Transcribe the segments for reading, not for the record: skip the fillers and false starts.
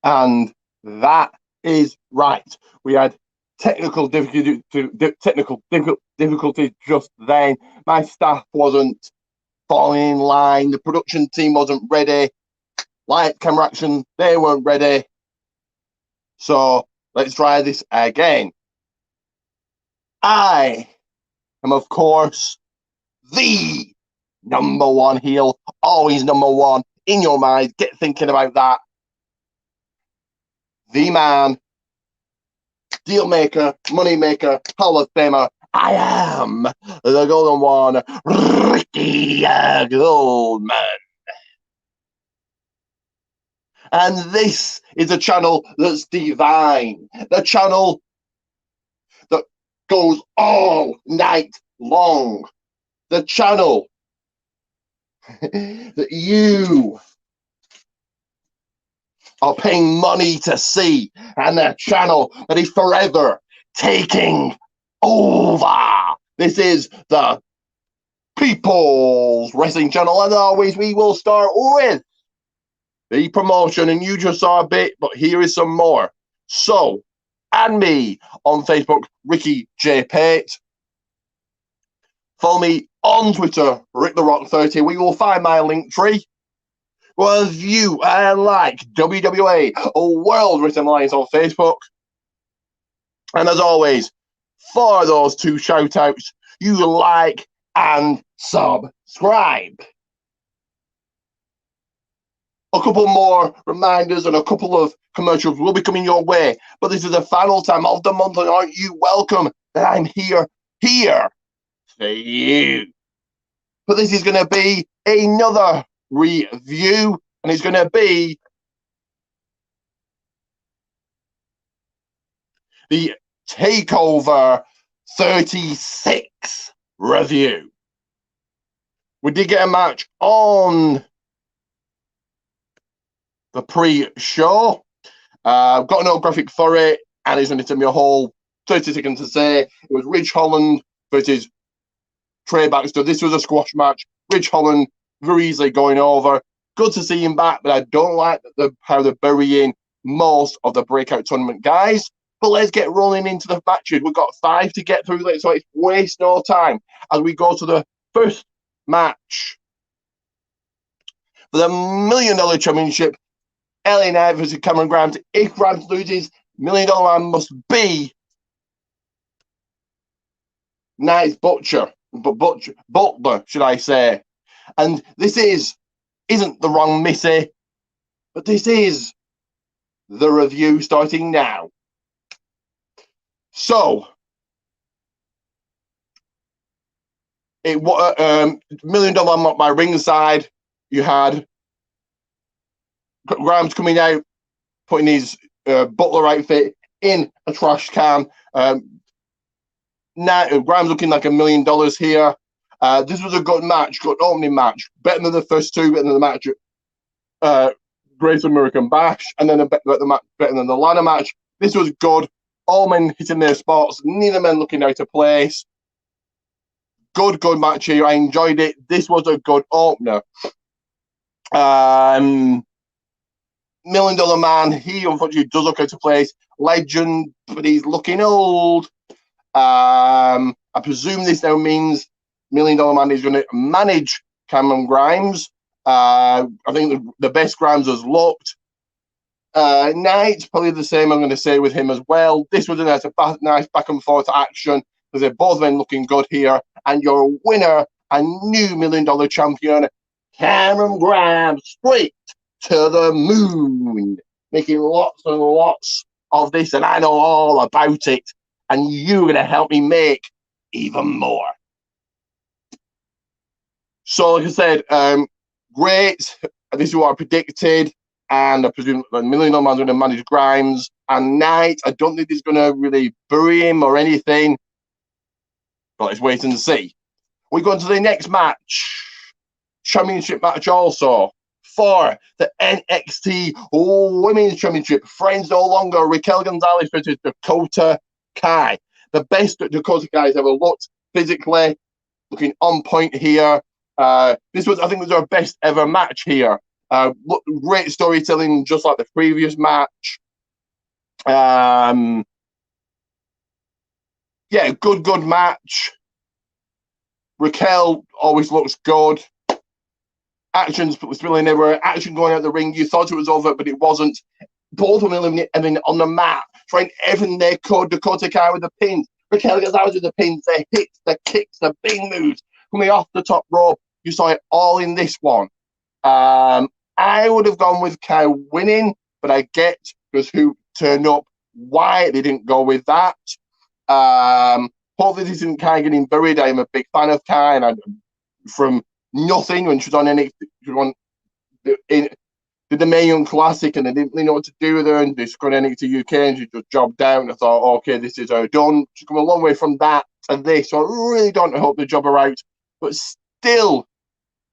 And that is right. We had technical difficulties just then. My staff wasn't falling in line. The production team wasn't ready. Light, camera, action, they weren't ready. So let's try this again. I am, of course, the number one heel, always number one in your mind. Get thinking about that. The man, deal maker, money maker, Hall of Famer. I am the golden one, Ricky Goldman. And this is a channel that's divine, the channel that goes all night long, the channel that you are paying money to see, and the channel that is forever taking over. This is the People's Wrestling Channel, and always we will start with the promotion, and you just saw a bit, but here is some more. So, add me on Facebook, Ricky J. Pate. Follow me on Twitter, Rick the Rock 30. We will find my link tree. Well, view and like WWA World Wrestling Alliance on Facebook. And as always, for those two shout outs, you like and subscribe. A couple more reminders and a couple of commercials will be coming your way. But this is the final time of the month, and aren't you welcome that I'm here for you. But this is going to be another review, and it's going to be the Takeover 36 review. We did get a match on the pre-show. I've got no graphic for it, and it's going to take me a whole 30 seconds to say. It was Ridge Holland versus Trey Baxter. This was a squash match. Ridge Holland very easily going over. Good to see him back, but I don't like how they're burying most of the breakout tournament guys. But let's get rolling into the matches. We've got 5 to get through, so it's waste no time as we go to the first match for the $1 Million Championship. LA Knight versus Cameron Grimes. If Grimes loses, $1 Million Man must be Knight's butler, should I say. And this isn't the wrong Missy, but this is the review starting now. So, $1 Million Man by ringside. You had Grimes coming out, putting his butler outfit in a trash can. Now Grimes looking like $1 million here. This was a good match, good opening match. Better than the first two, better than the match at Great American Bash, and then better than the ladder match. This was good. All men hitting their spots, neither men looking out of place. Good match here. I enjoyed it. This was a good opener. $1 Million Man, he unfortunately does look out of place. Legend, but he's looking old. I presume this now means $1 Million Man is going to manage Cameron Grimes. I think the best Grimes has looked. Knight, probably the same I'm going to say with him as well. This was a nice back and forth action because they're both men looking good here. And your winner and new $1 Million champion, Cameron Grimes, straight to the moon, making lots and lots of this, and I know all about it, and you're going to help me make even more. So, like I said, great. This is what I predicted, and I presume the $1 Million Man's going to manage Grimes and Knight. I don't think he's going to really bury him or anything, but let's wait and see. We go on to the next match, championship match also. For the NXT Women's Championship, friends no longer. Raquel Gonzalez versus Dakota Kai. The best that Dakota Kai's ever looked physically, looking on point here. This was, I think, was our best ever match here. Great storytelling, just like the previous match. Yeah, good match. Raquel always looks good. Action's spilling everywhere. Action going out the ring. You thought it was over, but it wasn't. Both of them eliminated on the mat, trying everything they could. Dakota Kai with the pins. Raquel gets out with the pins, the hits, the kicks, the big moves coming off the top rope. You saw it all in this one. I would have gone with Kai winning, but I get because who turned up, why they didn't go with that. Hopefully this isn't Kai getting buried. I'm a big fan of Kai, and from nothing when she was on NXT, she was on did the Mae Young Classic, and they didn't really know what to do with her, and they got NXT UK, and she just jobbed out. I thought, okay, this is her done. She's come a long way from that to this, so I really don't hope they job her out. But still,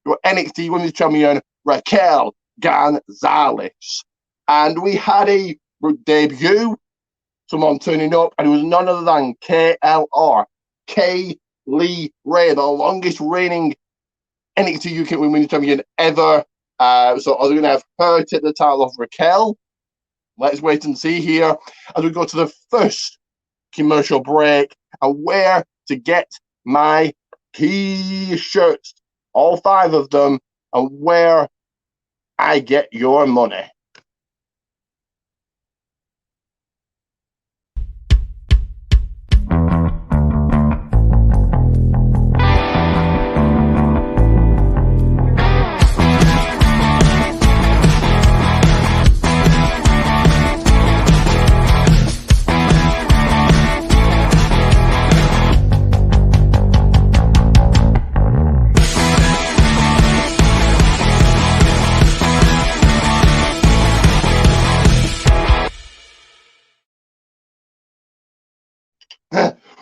your NXT Women's Champion, Raquel Gonzalez. And we had a debut, someone turning up, and it was none other than KLR, Kay Lee Ray, the longest reigning NXT UK Women's Champion ever. So are they going to have her take the title off Raquel? Let's wait and see here as we go to the first commercial break and where to get my T-shirts, all 5 of them, and where I get your money.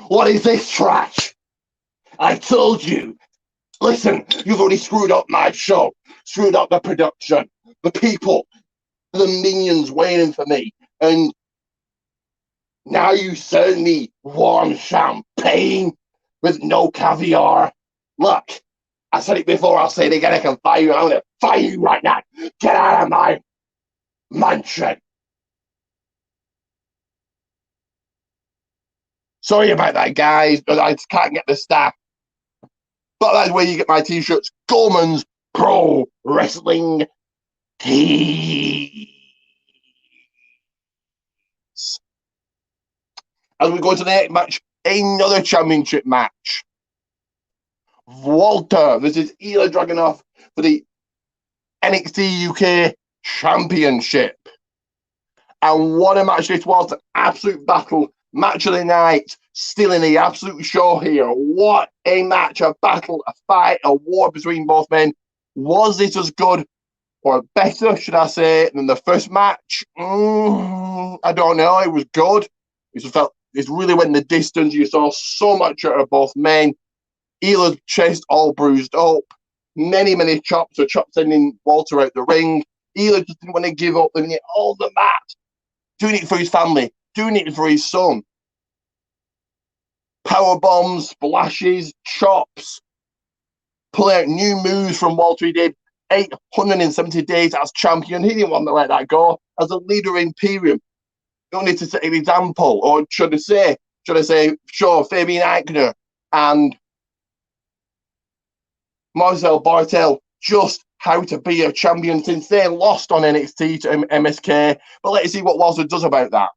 What is this trash? I told you. Listen, you've already screwed up my show, screwed up the production, the people, the minions waiting for me, and now you serve me warm champagne with no caviar. Look, I said it before, I'll say it again, I can fire you. I'm going to fire you right now. Get out of my mansion. Sorry about that, guys, but I just can't get the staff. But that's where you get my T-shirts. Gorman's Pro Wrestling Tees. As we go to the next match, another championship match. Walter versus Ilya Dragunov for the NXT UK Championship. And what a match this was. An absolute battle. Match of the night. Stealing the absolute show here. What a match, a battle, a fight, a war between both men. Was it as good or better, should I say, than the first match? I don't know. It was good. It really went the distance. You saw so much out of both men. Ilya's chest all bruised up. Many chops. So chops sending Walter out the ring. Ilya just didn't want to give up. Doing it all the mat. Doing it for his family. Doing it for his son. Power bombs, splashes, chops. Pull out new moves from Walter. He did 870 days as champion. He didn't want to let that go. As a leader of Imperium, don't need to set an example. Or should I say, sure, Fabian Eichner and Marcel Bartel just how to be a champion since they lost on NXT to MSK. But let's see what Walter does about that.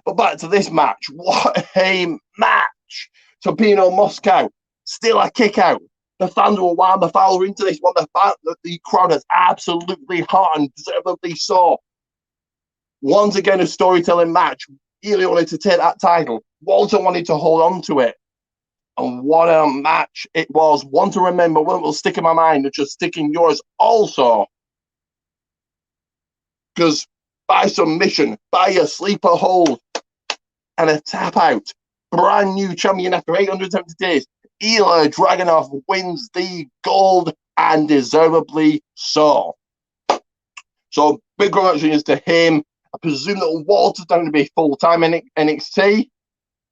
But back to this match. What a match! Topino Moscow, still a kick out. The fans were wild. The Fowler into this one. The crowd is absolutely hot and deservedly so. Once again, a storytelling match. Ilya wanted to take that title. Walter wanted to hold on to it. And what a match it was. One to remember, one will stick in my mind, and just stick in yours also. Because by submission, by a sleeper hold, and a tap out, brand new champion after 870 days, Ilya Dragunov wins the gold, and deservedly so. So big congratulations to him. I presume that Walter's going to be full-time in NXT.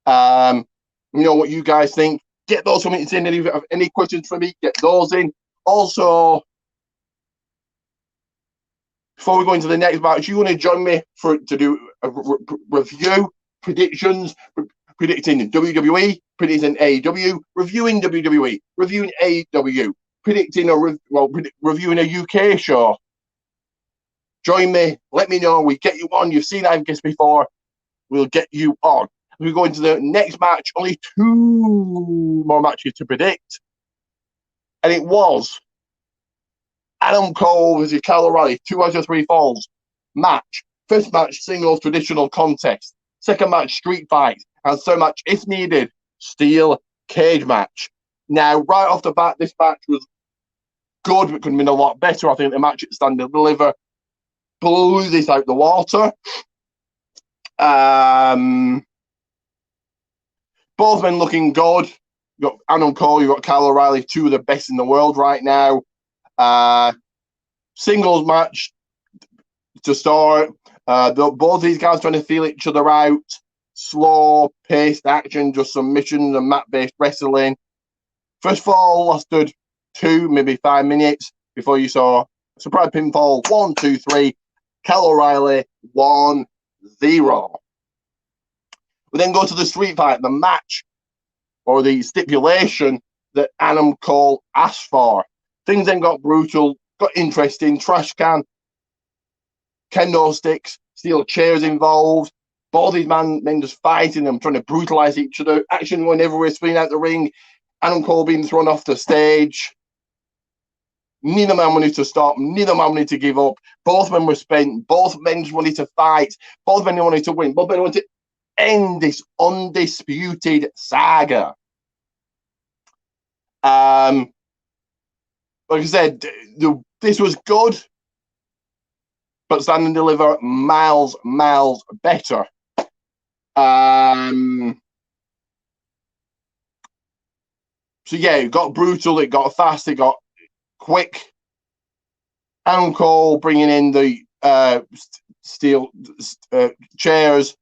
You know what you guys think. Get those comments in. If you have any questions for me, get those in. Also, before we go into the next match, you want to join me to do a review, predictions, predicting WWE, predicting AEW, reviewing WWE, reviewing AEW, predicting reviewing a UK show. Join me. Let me know. We get you on. You've seen I've guessed before. We'll get you on. We go into the next match. Only 2 more matches to predict, and it was Adam Cole versus Kyle O'Reilly, 2 out of 3 falls match. First match, singles traditional contest. Second match, street fight. And third match, if needed, steel cage match. Now, right off the bat, this match was good, but could have been a lot better. I think the match at Stand and Deliver blew this out the water. Both men looking good. You've got Adam Cole, you've got Kyle O'Reilly, 2 of the best in the world right now. Singles match to start. Both these guys trying to feel each other out. Slow paced action, just submissions and mat based wrestling. First fall lasted 2, maybe 5 minutes before you saw surprise pinfall 1, 2, 3. Kyle O'Reilly 1-0. We then go to the street fight, the match or the stipulation that Adam Cole asked for. Things then got brutal, got interesting. Trash can, kendo sticks, steel chairs involved. Both these men just fighting them, trying to brutalize each other. Action going everywhere, spinning out the ring. Adam Cole being thrown off the stage. Neither man wanted to stop. Neither man wanted to give up. Both men were spent. Both men just wanted to fight. Both men wanted to win. Both men wanted to end this undisputed saga. Like I said, this was good, but Stand and Deliver miles better. So yeah, it got brutal, it got fast, it got quick. Adam Cole bringing in the steel chairs,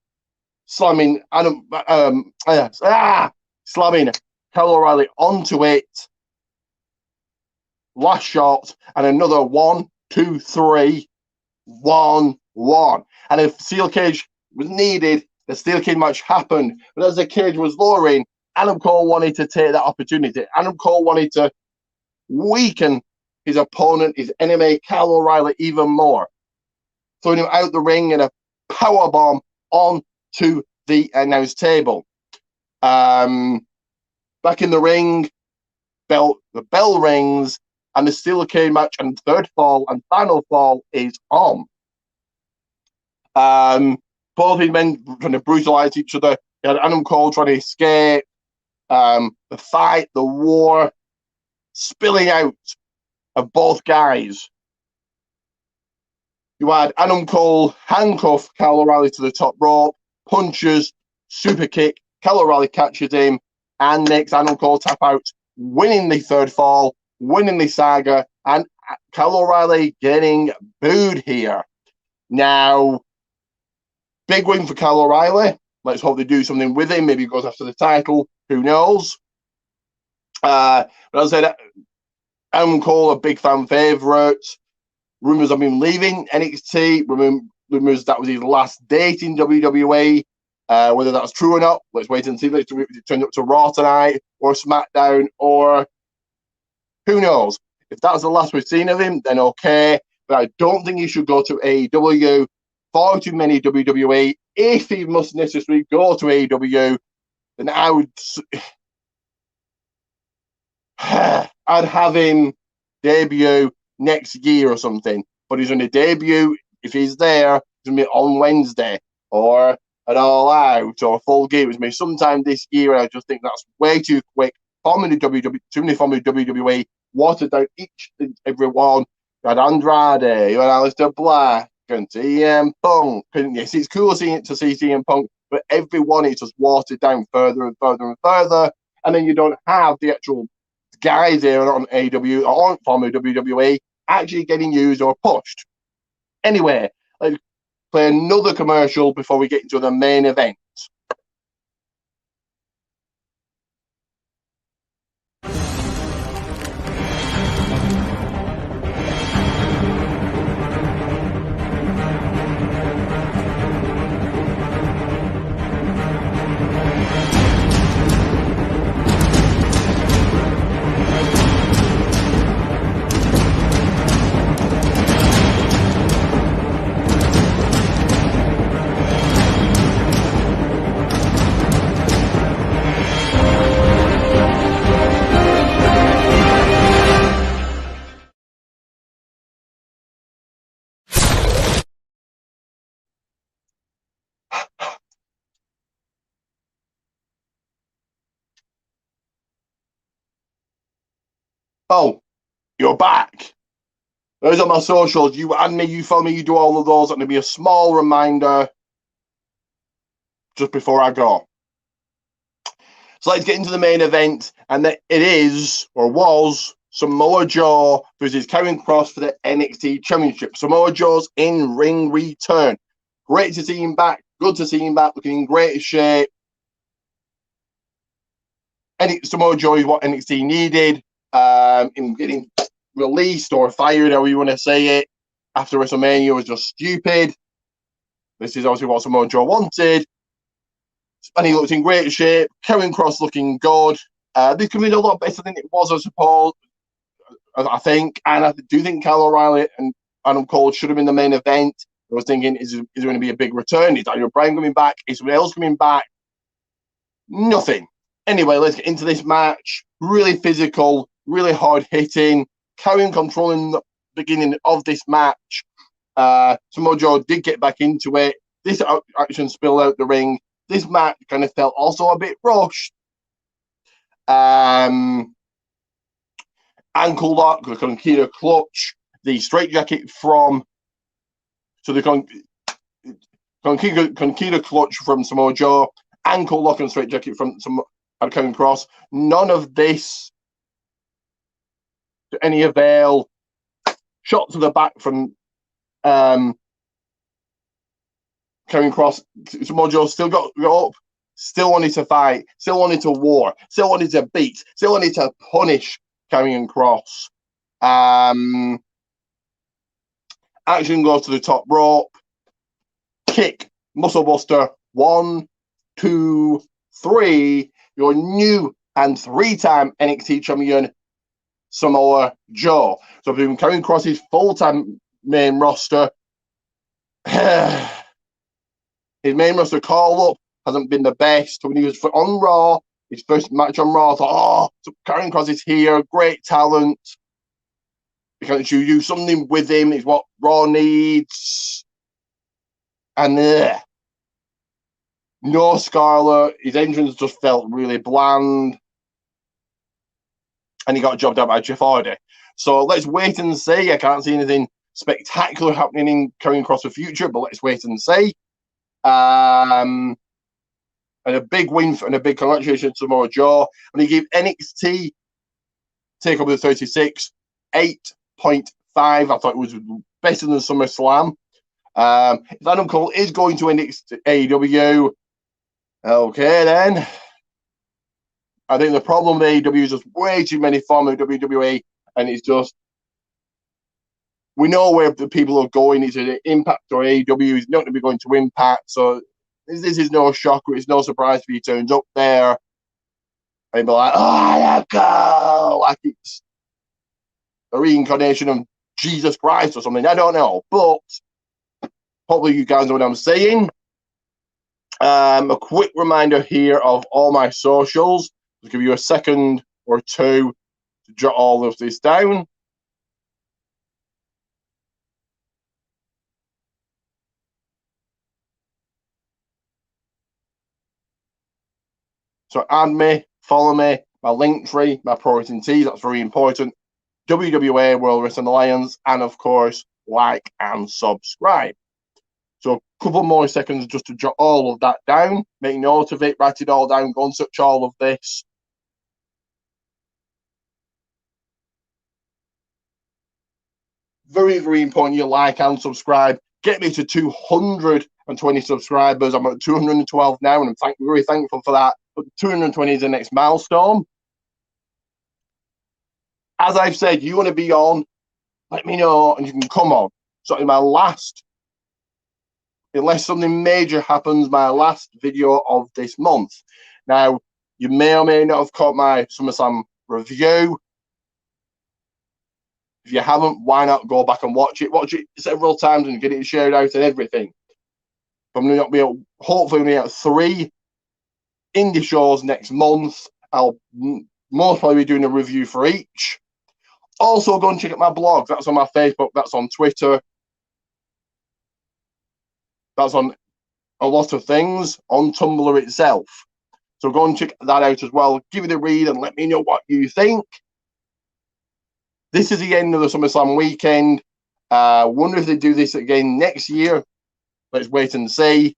slamming slamming Kyle O'Reilly onto it. Last shot, and another 1, 2, 3, 1, 1. And if steel cage was needed, the steel cage match happened. But as the cage was lowering, Adam Cole wanted to take that opportunity. Adam Cole wanted to weaken his opponent, his enemy, Kyle O'Reilly, even more. Throwing him out the ring in a power bomb onto the announce table. Back in the ring, the bell rings, and the steel cage match and third fall and final fall is on. Both these men trying to brutalize each other. You had Adam Cole trying to escape. The fight, the war, spilling out of both guys. You had Adam Cole handcuff Kyle O'Reilly to the top rope, punches, super kick. Kyle O'Reilly catches him and makes Adam Cole tap out, winning the third fall, winning the saga, and Kyle O'Reilly getting booed here. Now, big win for Kyle O'Reilly. Let's hope they do something with him. Maybe he goes after the title. Who knows? But as I said, Adam Cole, a big fan favourite. Rumours of him leaving NXT. Rumours that was his last date in WWE. Whether that's true or not, let's wait and see. Let's turn up to Raw tonight or SmackDown, or who knows? If that's the last we've seen of him, then okay. But I don't think he should go to AEW. Far too many WWE. If he must necessarily go to AEW, then I would. I'd have him debut next year or something. But he's going to debut, if he's there, it's going to be on Wednesday or at All Out or Full Gear. It's going to be sometime this year. I just think that's way too quick. Too many former WWE, watered down each and every one. You had Andrade, you had Aleister Black, and CM Punk. And yes, it's cool to see CM Punk, but everyone is just watered down further and further and further. And then you don't have the actual guys there on AEW or on former WWE actually getting used or pushed. Anyway, let's play another commercial before we get into the main event. Oh, you're back. Those are my socials. You and me, you follow me, you do all of those. And there'll be a small reminder just before I go. So let's get into the main event. And it is, or was, Samoa Joe versus Karrion Kross for the NXT Championship. Samoa Joe's in-ring return. Great to see him back. Good to see him back. Looking in great shape. And Samoa Joe is what NXT needed. Him getting released or fired, however you want to say it, after WrestleMania was just stupid. This is obviously what Samoa Joe wanted. And he looked in great shape. Karrion Kross looking good. This could be a lot better than it was, I suppose. I think. And I do think Kyle O'Reilly and Adam Cole should have been the main event. I was thinking, is there going to be a big return? Is Daniel Bryan coming back? Is somebody else coming back? Nothing. Anyway, let's get into this match. Really physical, really hard hitting. Karrion controlling the beginning of this match. Samoa Joe did get back into it. This action spilled out the ring. This match kind of felt also a bit rushed. Ankle lock, the Conquista clutch, the straitjacket from the Conquista clutch from Samoa Joe, ankle lock and straitjacket from Karrion Kross. None of this to any avail. Shot to the back from Karrion Kross. Samoa Joe still got up, still wanted to fight, still wanted to war, still wanted to beat, still wanted to punish Karrion Kross. Action goes to the top rope. Kick, muscle buster. 1, 2, 3. Your new and 3-time NXT champion, Samoa Joe. So between Karrion Kross's full-time main roster, his main roster call-up hasn't been the best. When he was on Raw, his first match on Raw, I thought, Karrion Kross is here, great talent. Because you do something with him, is what Raw needs. And no Scarlett. His entrance just felt really bland. And he got jobbed out by Jeff Hardy. So let's wait and see. I can't see anything spectacular happening in Karrion Kross' future, but let's wait and see. And a big win and a big congratulations to Samoa Joe. And he gave NXT Takeover 36 8.5. I thought it was better than SummerSlam. If Adam Cole is going to NXT AEW, okay then. I think the problem with AEW is just way too many former WWE, and it's just, we know where the people are going. It's an Impact or AEW. He's not going to be going to Impact, so this is no shocker. It's no surprise if he turns up there and be like, Adam Cole, like it's a reincarnation of Jesus Christ or something. I don't know, but hopefully you guys know what I'm saying. A quick reminder here of all my socials. I'll give you a second or two to jot all of this down. So add me, follow me, my link tree, my Protein Teas, that's very important. WWA World Wrestling Alliance, and of course, like and subscribe. So a couple more seconds just to jot all of that down, make note of it, write it all down, go and search all of this. Very, very important you like and subscribe. Get me to 220 subscribers. I'm at 212 now, and I'm very thankful for that. But 220 is the next milestone. As I've said, you want to be on, let me know, and you can come on. So in my last, unless something major happens, my last video of this month. Now, you may or may not have caught my SummerSlam review. If you haven't, why not go back and watch it? Watch it several times and get it shared out and everything. I'm going to be hopefully at 3 indie shows next month. I'll most probably be doing a review for each. Also, go and check out my blog. That's on my Facebook. That's on Twitter. That's on a lot of things on Tumblr itself. So go and check that out as well. Give it a read and let me know what you think. This is the end of the SummerSlam weekend. Wonder if they do this again next year. Let's wait and see.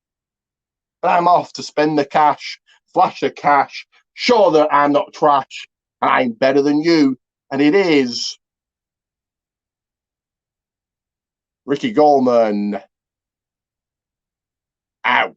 But I'm off to spend the cash, flash the cash, show that I'm not trash, and I'm better than you. And it is Ricky Goldman out.